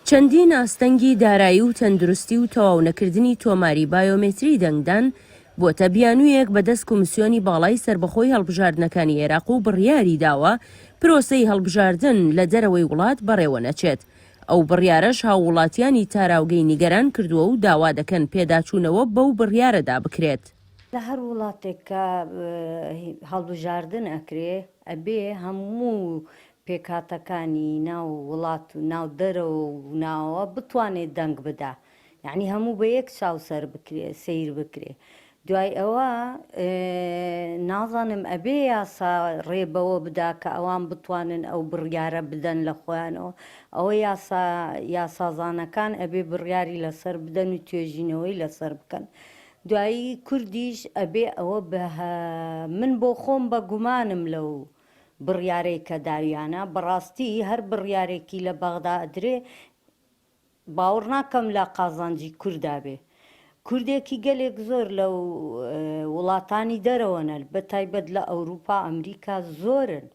چەندین ئاستەنگی دارایی و تەندروستی و تەواو نەکردنی تۆماری بایۆمێتری دەنگدان بۆتە بیانوویەک بەدەست کۆمیسیۆنی باڵای سربەخۆی هەڵبژاردنەکانی عێراق و بڕیاری داوە پرۆسەی هەڵبژاردن لە دەرەوەی وڵات بەڕێوە نەچێت. ئەو بڕیارەش هاووڵاتیانی تاراوگەی نیگەران کردووە و داوا دەکەن پێداچوونەوە بەو بڕیارەدا بکرێت. لە هەر وڵاتێک کە هەڵبژاردن ئەکرێ ئەبێ هەموو پێکاتەکانی ناو وڵات و ناو دەرەوە و ناوە بتوانێت دەنگ بدا، یعنی هەموو بە یەک چاوسەر بکرێ سیر بکرێ. دوای ئەوە نازانم ئەبێ یاسا ڕێبەوە بدا کە ئەوان بتوانن ئەو بڕیارە بدەن لە خۆیانەوە، ئەوە یاسازانەکان ئەبێ بڕیاری لەسەر بدەن و توێژینەوەی لەسەر بکەن. دوایی کوردیش ئەبێ ئەوە من بۆ خۆم بە گومانم لەو بڕیارەی کە داویانە بەڕاستی هەر بڕیارێکی لە بەغدا ئەدرێ باوەڕ ناکەم لە قازانجی کووردا بێ. کوردێکی گەلێک زۆر لەو وڵاتانی دەرەوەنە بە تایبەت لە ئەوروپا ئەمریکا زۆرن،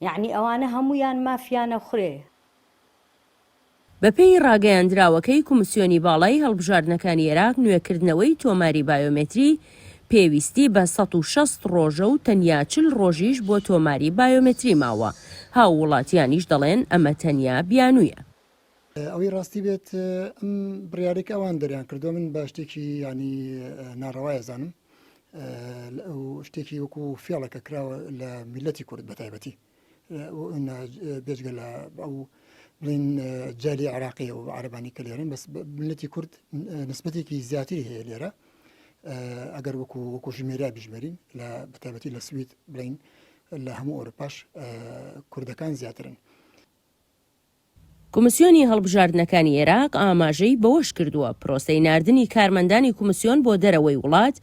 یعنی ئەوانە هەمویان مافیانە خوڕێ. بەپێی ڕاگەیاندراوەکەی کۆمیسیۆنی باڵای هەڵبژاردنەکانی عێراق نوێکردنەوەی تۆماری بایۆمێتری پێویستی بە 160 ڕۆژە و تەنیا 40 ڕۆژیش بۆ تۆماری بایۆمێتری ماوە. هاووڵاتیانیش دەڵێن ئەمە تەنیا بیانوویە. ئەوەی ڕاستی بێت ئەم بڕیارێک ئەوان دەریان کردو من بە شتێکی ینی ناڕەوایە زانم شتێکی وەکو فێڵەکە کراوە لە میلەتی کورد بە تایبەتی بێجگە لە ئەو بڵین جالی عراقی و عربانی کە لێرن بەس ملەتی کورد نسبەتێکی زیاتری هەیە لێرە ئەگەر وەکو ژمێرا بژمێرین لە بەتایبەتی لە سوید بڵین لە هەموو ئەوروپاش کوردەکان زیاترن. کۆمیسیۆنی هەڵبژاردنەکانی عێراق ئاماژەی بەوەش کردووە پرۆسەی ناردنی کارمەندانی کۆمیسیۆن بۆ دەرەوەی وڵات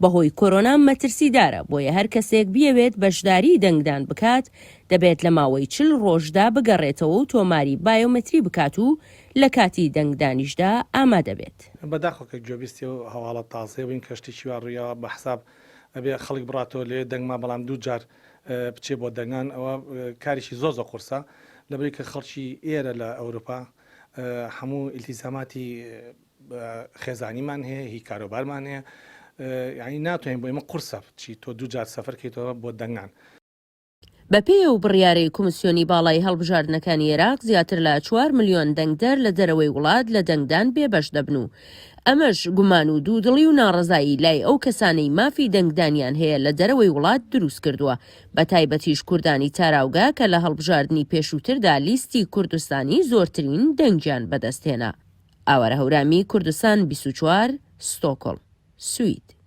بەهۆی کۆرۆنا مەترسیدارە، بۆیە هەر کەسێک بیەوێت بەشداری دەنگدان بکات دەبێت لە ماوەی 40 ڕۆژدا بگەڕێتەوە و تۆماری بایۆمەتری بکات و لە کاتی دەنگدانیشدا ئامادە بێت. بەداخۆکە گوێبیستی و هەواڵە تازێ بووین کەشتێکی ڕوویەوە بە حساب ئەبێ خەڵک بڕاتەوە لێ دەنگما بەڵام دوو جار بچێ بۆ دەنگان ئەوە کاریشی زۆر قورسە لەبەری کە خەڵکی ئێرە لە ئەوروپا هەموو ئیلتیزاماتی خێزانیمان هەیە هی کارۆبارمان هەیە، یعنی ناتوانین بۆ ئێمە قورسە چی تۆ دوو جار سەفەرکەیتەوە بۆ دەنگان. بەپێی ئەو بڕیارەی کۆمیسیۆنی باڵای هەڵبژاردنەکانی عێراق زیاتر لە 4 ملیۆن دەنگدەر لە دەرەوەی وڵات لە دەنگدان بێبەش دەبن و ئەمەش گومان و دوودڵی و ناڕەزایی لای ئەو کەسانەی مافی دەنگدانیان هەیە لە دەرەوەی وڵات دروست کردووە، بە تایبەتیش کوردانی تاراوگا کە لە هەڵبژاردننی پێشووتردا لیستی کوردستانی زۆرترین دەنگیان بەدەستهێنا. ئاوارە هەورامی کوردستان 24 ستۆکۆڵم سوید.